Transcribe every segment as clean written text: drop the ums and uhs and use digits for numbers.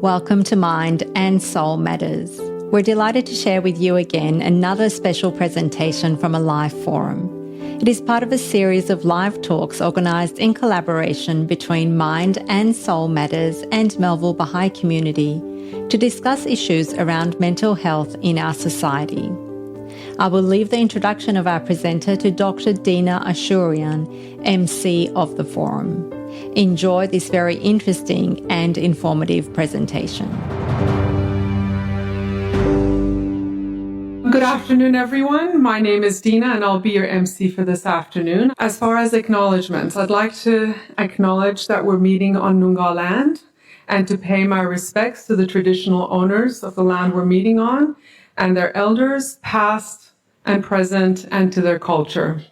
Welcome to Mind and Soul Matters. We're delighted to share with you again another special presentation from a live forum. It is part of a series of live talks organised in collaboration between Mind and Soul Matters and Melville Baha'i Community to discuss issues around mental health in our society. I will leave the introduction of our presenter to Dr. Dina Ashurian, MC of the forum. Enjoy this very interesting and informative presentation. Good afternoon, everyone. My name is Dina, and I'll be your MC for this afternoon. As far as acknowledgements, I'd like to acknowledge that we're meeting on Noongar land and to pay my respects to the traditional owners of the land we're meeting on and their elders, past and present, and to their culture.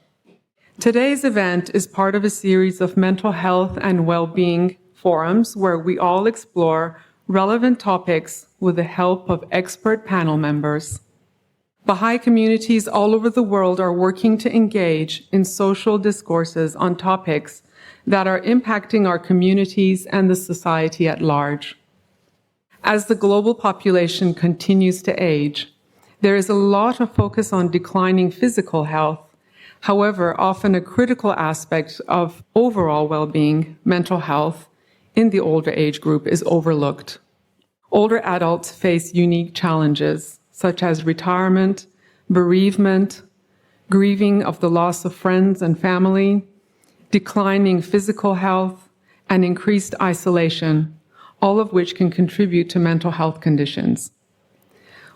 Today's event is part of a series of mental health and well-being forums where we all explore relevant topics with the help of expert panel members. Baha'i communities all over the world are working to engage in social discourses on topics that are impacting our communities and the society at large. As the global population continues to age, there is a lot of focus on declining physical health. However, often a critical aspect of overall well-being, mental health, in the older age group is overlooked. Older adults face unique challenges, such as retirement, bereavement, grieving of the loss of friends and family, declining physical health, and increased isolation, all of which can contribute to mental health conditions.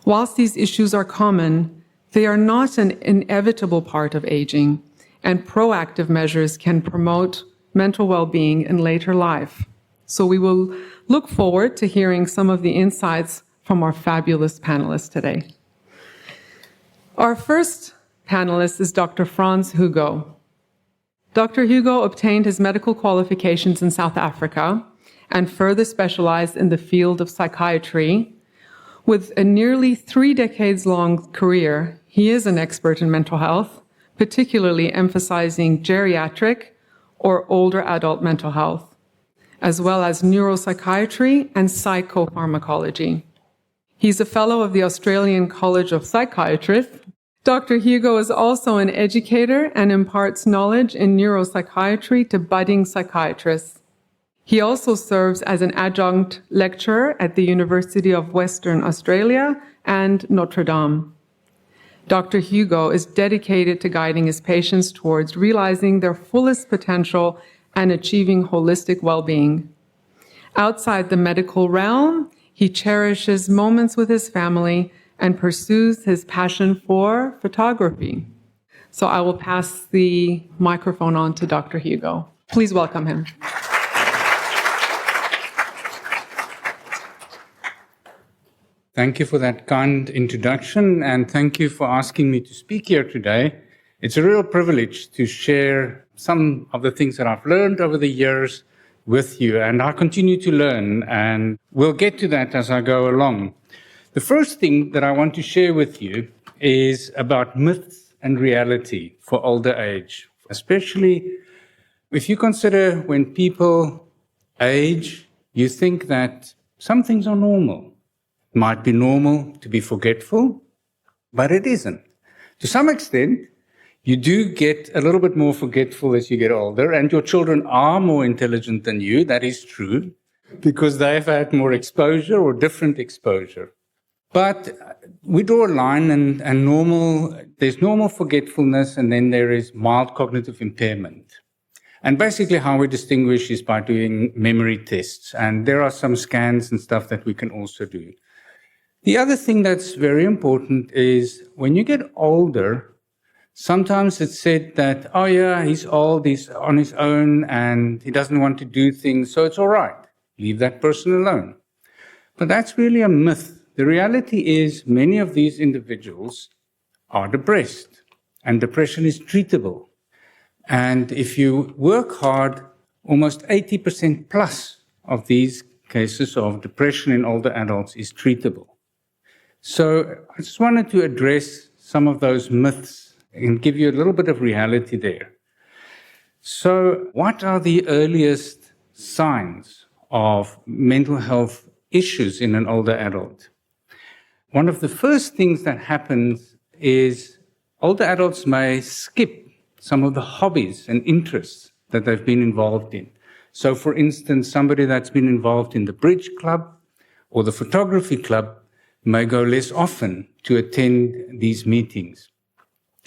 Whilst these issues are common, they are not an inevitable part of aging, and proactive measures can promote mental well-being in later life. So we will look forward to hearing some of the insights from our fabulous panelists today. Our first panelist is Dr. Frans Hugo. Dr. Hugo obtained his medical qualifications in South Africa and further specialized in the field of psychiatry. With a nearly 3 decades-long career, he is an expert in mental health, particularly emphasizing geriatric or older adult mental health, as well as neuropsychiatry and psychopharmacology. He's a fellow of the Australian College of Psychiatrists. Dr. Hugo is also an educator and imparts knowledge in neuropsychiatry to budding psychiatrists. He also serves as an adjunct lecturer at the University of Western Australia and Notre Dame. Dr. Hugo is dedicated to guiding his patients towards realizing their fullest potential and achieving holistic well-being. Outside the medical realm, he cherishes moments with his family and pursues his passion for photography. So I will pass the microphone on to Dr. Hugo. Please welcome him. Thank you for that kind introduction, and thank you for asking me to speak here today. It's a real privilege to share some of the things that I've learned over the years with you, and I continue to learn, and we'll get to that as I go along. The first thing that I want to share with you is about myths and reality for older age, especially if you consider when people age, you think that some things are normal. It might be normal to be forgetful, but it isn't. To some extent, you do get a little bit more forgetful as you get older, and your children are more intelligent than you. That is true, because they've had more exposure or different exposure. But we draw a line, and there's normal forgetfulness, and then there is mild cognitive impairment. And basically how we distinguish is by doing memory tests, and there are some scans and stuff that we can also do. The other thing that's very important is when you get older, sometimes it's said that, oh yeah, he's old, he's on his own, and he doesn't want to do things, so it's all right. Leave that person alone. But that's really a myth. The reality is many of these individuals are depressed, and depression is treatable. And if you work hard, almost 80% plus of these cases of depression in older adults is treatable. So I just wanted to address some of those myths and give you a little bit of reality there. So what are the earliest signs of mental health issues in an older adult. One of the first things that happens is older adults may skip some of the hobbies and interests that they've been involved in. So, for instance, somebody that's been involved in the bridge club or the photography club may go less often to attend these meetings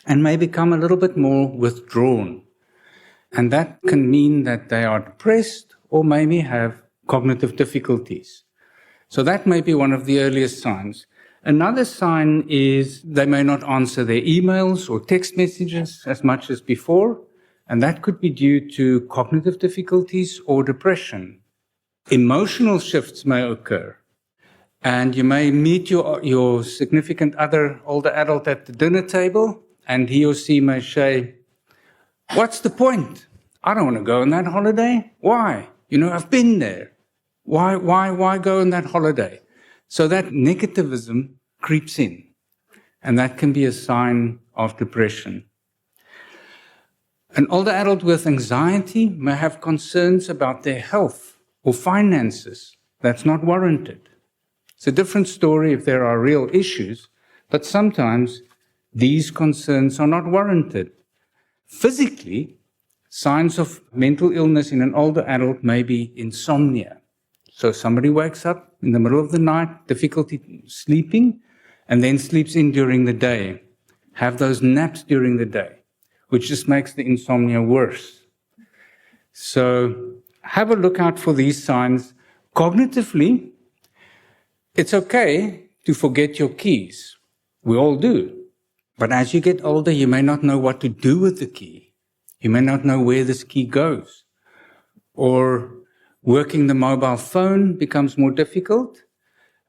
and may become a little bit more withdrawn. And that can mean that they are depressed or maybe have cognitive difficulties. So that may be one of the earliest signs. Another sign is they may not answer their emails or text messages as much as before, and that could be due to cognitive difficulties or depression. Emotional shifts may occur, and you may meet your significant other, older adult, at the dinner table, and he or she may say, "What's the point? I don't want to go on that holiday. Why? I've been there. Why go on that holiday?" So that negativism creeps in, and that can be a sign of depression. An older adult with anxiety may have concerns about their health or finances that's not warranted. It's a different story if there are real issues, but sometimes these concerns are not warranted. Physically, signs of mental illness in an older adult may be insomnia. So somebody wakes up in the middle of the night, difficulty sleeping, and then sleeps in during the day. Have those naps during the day, which just makes the insomnia worse. So have a look out for these signs. Cognitively, it's okay to forget your keys. We all do. But as you get older, you may not know what to do with the key. You may not know where this key goes. Or working the mobile phone becomes more difficult,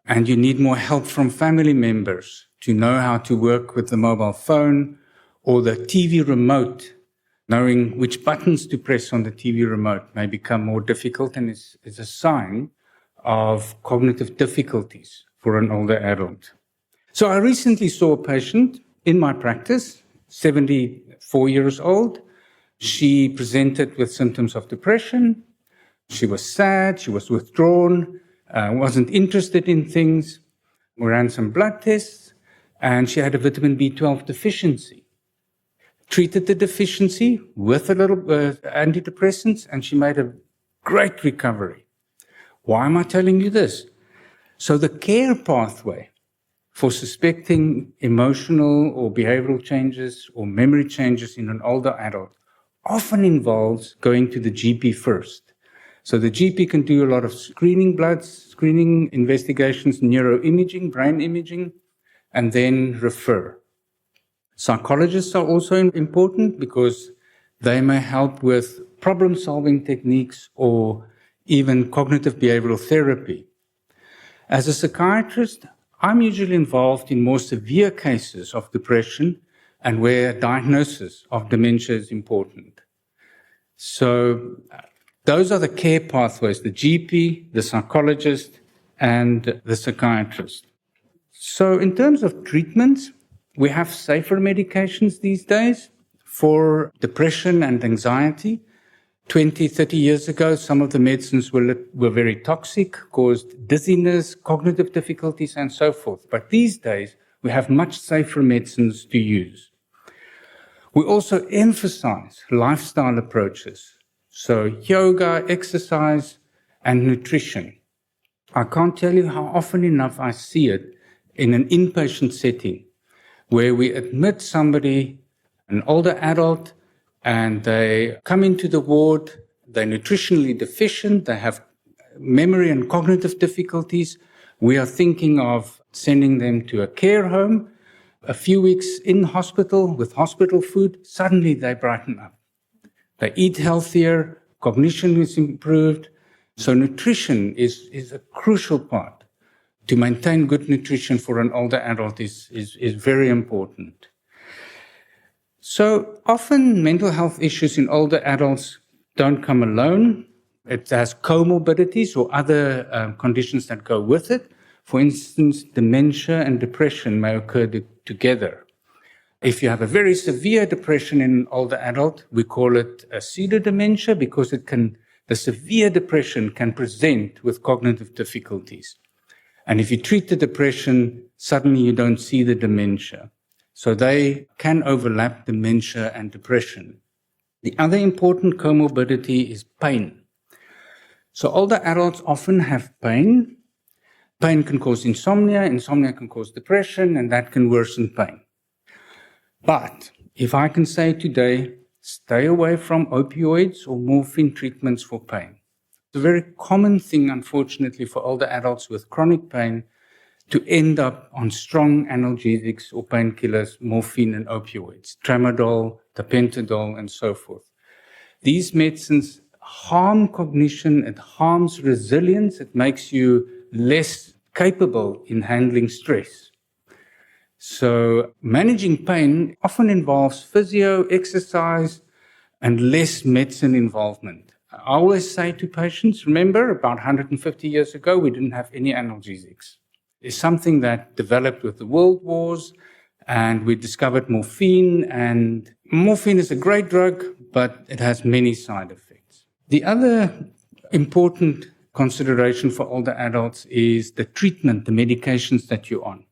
and you need more help from family members to know how to work with the mobile phone or the TV remote. Knowing which buttons to press on the TV remote may become more difficult and is a sign of cognitive difficulties for an older adult. So I recently saw a patient in my practice, 74 years old. She presented with symptoms of depression. She was sad, she was withdrawn, wasn't interested in things. We ran some blood tests, and she had a vitamin B12 deficiency. Treated the deficiency with a little antidepressants, and she made a great recovery. Why am I telling you this? So the care pathway for suspecting emotional or behavioral changes or memory changes in an older adult often involves going to the GP first. So the GP can do a lot of screening bloods, screening investigations, neuroimaging, brain imaging, and then refer. Psychologists are also important because they may help with problem-solving techniques or even cognitive behavioral therapy. As a psychiatrist, I'm usually involved in more severe cases of depression and where diagnosis of dementia is important. So those are the care pathways, the GP, the psychologist, and the psychiatrist. So in terms of treatments, we have safer medications these days for depression and anxiety. 20, 30 years ago, some of the medicines were very toxic, caused dizziness, cognitive difficulties, and so forth. But these days, we have much safer medicines to use. We also emphasize lifestyle approaches. So yoga, exercise, and nutrition. I can't tell you how often enough I see it in an inpatient setting where we admit somebody, an older adult, and they come into the ward, they're nutritionally deficient, they have memory and cognitive difficulties. We are thinking of sending them to a care home. A few weeks in hospital with hospital food, suddenly they brighten up. They eat healthier, cognition is improved. So nutrition is a crucial part. To maintain good nutrition for an older adult is very important. So often mental health issues in older adults don't come alone. It has comorbidities or other conditions that go with it. For instance, dementia and depression may occur together. If you have a very severe depression in an older adult, we call it a pseudodementia because the severe depression can present with cognitive difficulties. And if you treat the depression, suddenly you don't see the dementia. So they can overlap dementia and depression. The other important comorbidity is pain. So older adults often have pain. Pain can cause insomnia, insomnia can cause depression, and that can worsen pain. But if I can say today, stay away from opioids or morphine treatments for pain. It's a very common thing, unfortunately, for older adults with chronic pain to end up on strong analgesics or painkillers, morphine and opioids, tramadol, tapentadol, and so forth. These medicines harm cognition, it harms resilience, it makes you less capable in handling stress. So managing pain often involves physio, exercise, and less medicine involvement. I always say to patients, remember, about 150 years ago, we didn't have any analgesics. It's something that developed with the World Wars, and we discovered morphine, and morphine is a great drug, but it has many side effects. The other important consideration for older adults is the treatment, the medications that you're on.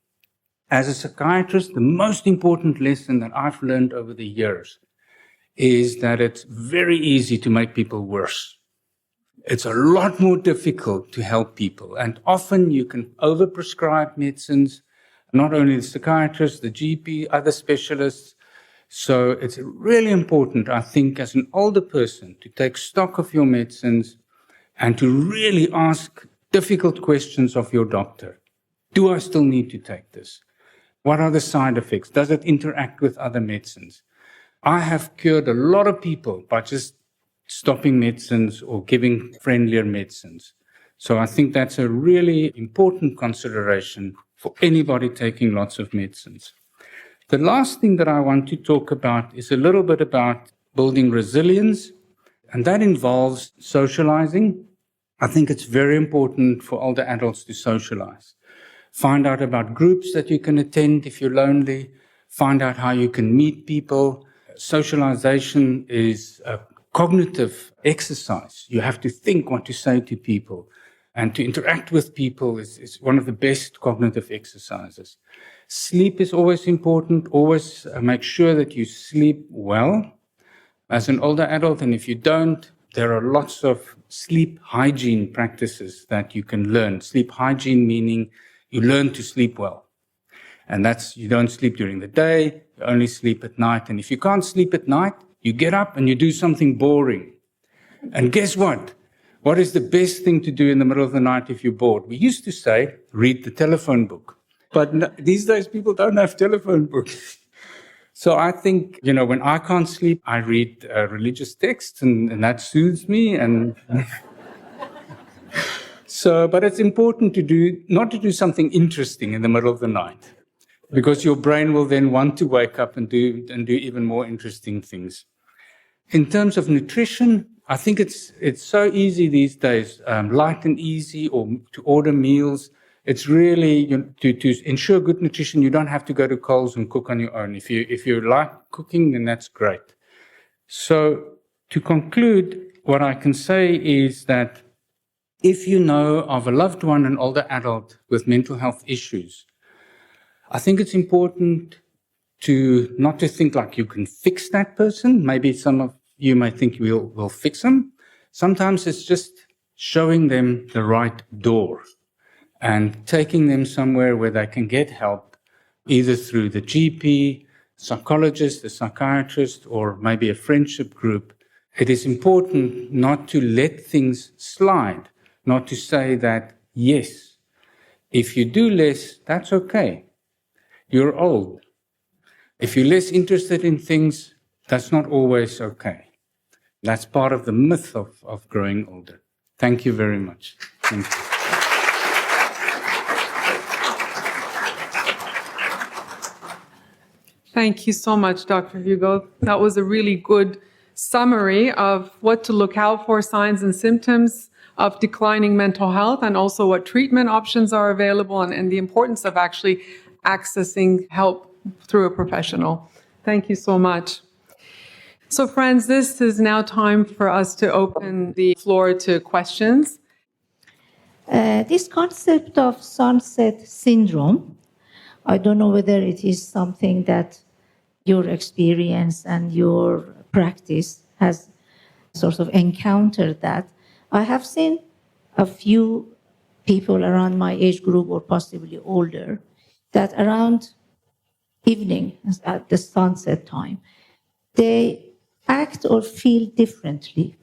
As a psychiatrist, the most important lesson that I've learned over the years is that it's very easy to make people worse. It's a lot more difficult to help people. And often you can overprescribe medicines, not only the psychiatrist, the GP, other specialists. So it's really important, I think, as an older person to take stock of your medicines and to really ask difficult questions of your doctor. Do I still need to take this? What are the side effects? Does it interact with other medicines? I have cured a lot of people by just stopping medicines or giving friendlier medicines. So I think that's a really important consideration for anybody taking lots of medicines. The last thing that I want to talk about is a little bit about building resilience, and that involves socializing. I think it's very important for older adults to socialize. Find out about groups that you can attend if you're lonely. Find out how you can meet people. Socialization is a cognitive exercise. You have to think what to say to people. And to interact with people is one of the best cognitive exercises. Sleep is always important. Always make sure that you sleep well as an older adult. And if you don't, there are lots of sleep hygiene practices that you can learn. Sleep hygiene meaning you learn to sleep well. And that's, you don't sleep during the day, you only sleep at night. And if you can't sleep at night, you get up and you do something boring. And guess what? What is the best thing to do in the middle of the night if you're bored? We used to say, read the telephone book. But these days, people don't have telephone books. So I think, when I can't sleep, I read religious texts, and that soothes me. And but it's important not to do something interesting in the middle of the night, because your brain will then want to wake up and do even more interesting things. In terms of nutrition, I think it's so easy these days, light and easy, or to order meals. It's really, to ensure good nutrition, you don't have to go to Coles and cook on your own. If you like cooking, then that's great. So to conclude, what I can say is that if you know of a loved one, an older adult with mental health issues, I think it's important not to think like you can fix that person. Maybe some of you may think we'll fix them. Sometimes it's just showing them the right door and taking them somewhere where they can get help, either through the GP, psychologist, the psychiatrist, or maybe a friendship group. It is important not to let things slide, not to say that, yes, if you do less, that's okay. You're old. If you're less interested in things, that's not always okay. That's part of the myth of growing older. Thank you very much. Thank you. Thank you so much, Dr. Hugo. That was a really good summary of what to look out for, signs and symptoms of declining mental health, and also what treatment options are available, and the importance of actually accessing help through a professional. Thank you so much. So, Frans, this is now time for us to open the floor to questions. This concept of sunset syndrome, I don't know whether it is something that your experience and your practice has sort of encountered that. I have seen a few people around my age group or possibly older that around evening at the sunset time, they act or feel differently.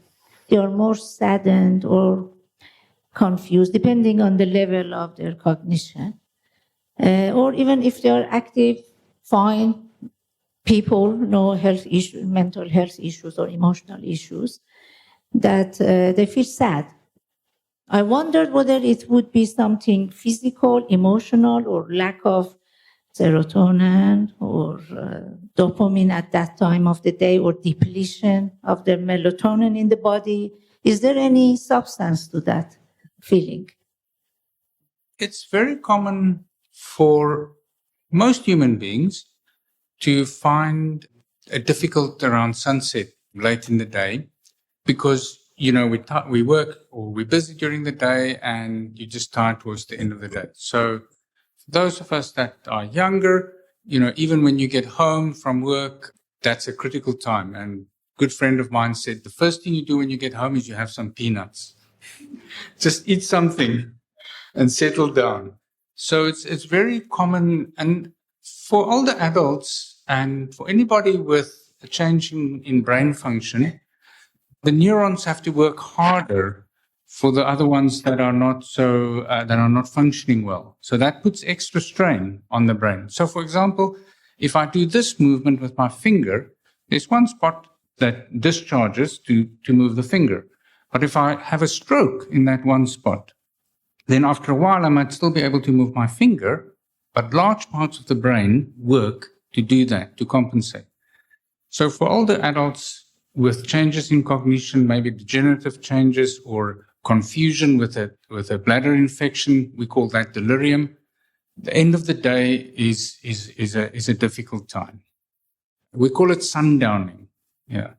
They are more saddened or confused, depending on the level of their cognition. Or even if they are active, fine people, no health issues, mental health issues or emotional issues, that they feel sad. I wondered whether it would be something physical, emotional, or lack of serotonin or dopamine at that time of the day, or depletion of the melatonin in the body. Is there any substance to that feeling? It's very common for most human beings to find it difficult around sunset late in the day because, we work or we're busy during the day and you're just tired towards the end of the day. So for those of us that are younger, even when you get home from work, that's a critical time. And a good friend of mine said, the first thing you do when you get home is you have some peanuts. Just eat something and settle down. So it's very common. And for older adults and for anybody with a change in brain function, the neurons have to work harder for the other ones that are not functioning well. So that puts extra strain on the brain. So for example, if I do this movement with my finger, there's one spot that discharges to move the finger. But if I have a stroke in that one spot, then after a while I might still be able to move my finger, but large parts of the brain work to do that, to compensate. So for older adults with changes in cognition, maybe degenerative changes or confusion with a bladder infection, we call that delirium. The end of the day is a difficult time. We call it sundowning. Yeah.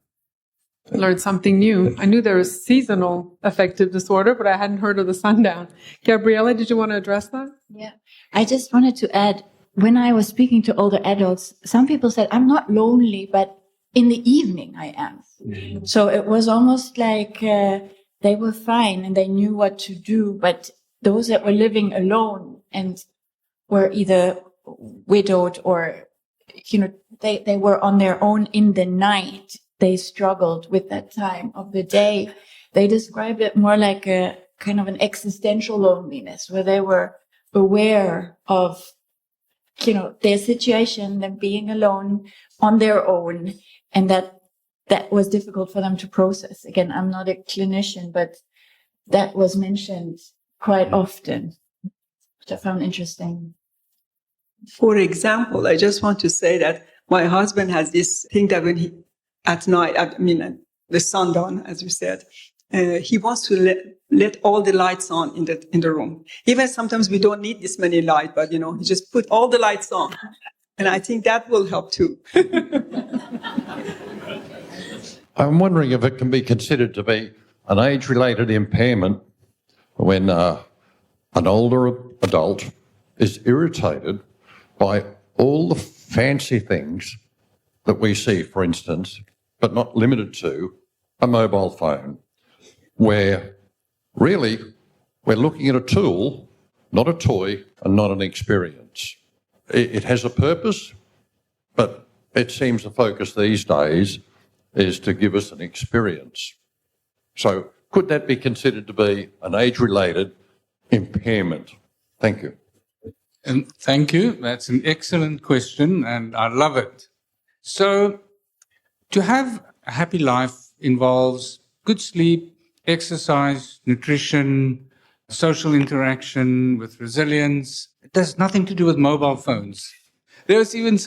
Learned something new. I knew there was seasonal affective disorder, but I hadn't heard of the sundown. Gabriella, did you want to address that? Yeah, I just wanted to add, when I was speaking to older adults, some people said, I'm not lonely, but in the evening I am. Mm-hmm. So it was almost like they were fine and they knew what to do, but those that were living alone and were either widowed or, they were on their own in the night, they struggled with that time of the day. They described it more like a kind of an existential loneliness where they were aware of, their situation, them being alone on their own, and that was difficult for them to process. Again, I'm not a clinician, but that was mentioned quite often, which I found interesting. For example, I just want to say that my husband has this thing that when he, at night, the sundown, as you said, he wants to let all the lights on in the room. Even sometimes we don't need this many lights, but he just put all the lights on. And I think that will help too. I'm wondering if it can be considered to be an age-related impairment when an older adult is irritated by all the fancy things that we see, for instance, but not limited to a mobile phone, where really we're looking at a tool, not a toy, and not an experience. It has a purpose, but it seems the focus these days is to give us an experience. So could that be considered to be an age-related impairment? Thank you. And thank you. That's an excellent question, and I love it. So to have a happy life involves good sleep, exercise, nutrition, social interaction with resilience. It has nothing to do with mobile phones. There was even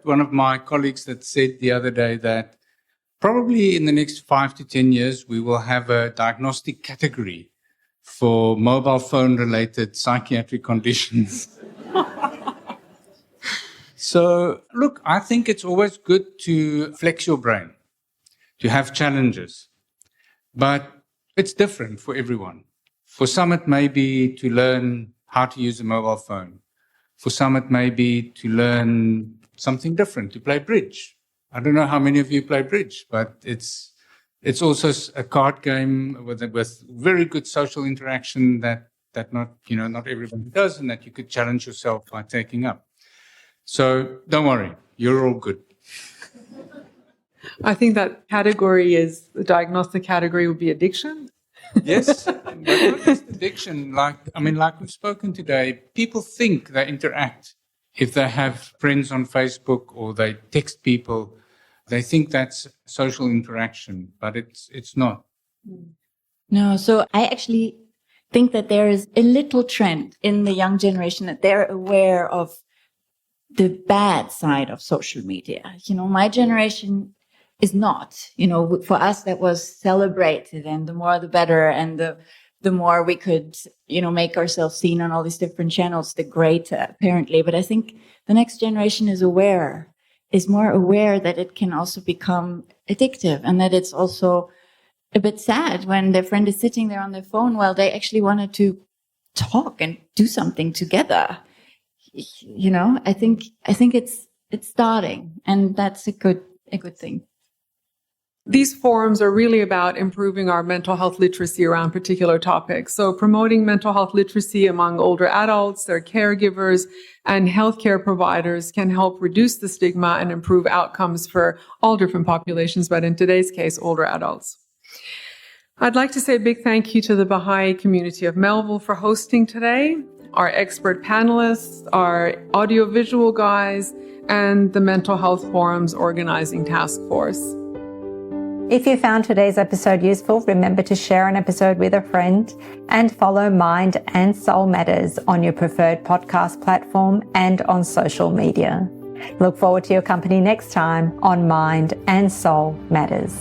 one of my colleagues that said the other day that probably in the next 5 to 10 years, we will have a diagnostic category for mobile phone related psychiatric conditions. So look, I think it's always good to flex your brain. to have challenges. But it's different for everyone. For some, it may be to learn how to use a mobile phone. For some, it may be to learn something different, to play bridge. I don't know how many of you play bridge, but it's also a card game with very good social interaction that not everybody does, and that you could challenge yourself by taking up. So don't worry, you're all good. I think that category the diagnostic category would be addiction. Yes, but not just addiction. Like we've spoken today, people think they interact if they have friends on Facebook or they text people. They think that's social interaction, but it's not. No, so I actually think that there is a little trend in the young generation that they're aware of the bad side of social media. My generation is not. For us, that was celebrated, and the more the better, and the more we could, make ourselves seen on all these different channels, the greater, apparently. But I think the next generation is more aware that it can also become addictive, and that it's also a bit sad when their friend is sitting there on their phone while they actually wanted to talk and do something together. I think it's starting, and that's a good thing. These forums are really about improving our mental health literacy around particular topics. So promoting mental health literacy among older adults, their caregivers, and healthcare providers can help reduce the stigma and improve outcomes for all different populations, but in today's case, older adults. I'd like to say a big thank you to the Baha'i community of Melville for hosting today, our expert panelists, our audiovisual guys, and the Mental Health Forum's organizing task force. If you found today's episode useful, remember to share an episode with a friend and follow Mind and Soul Matters on your preferred podcast platform and on social media. Look forward to your company next time on Mind and Soul Matters.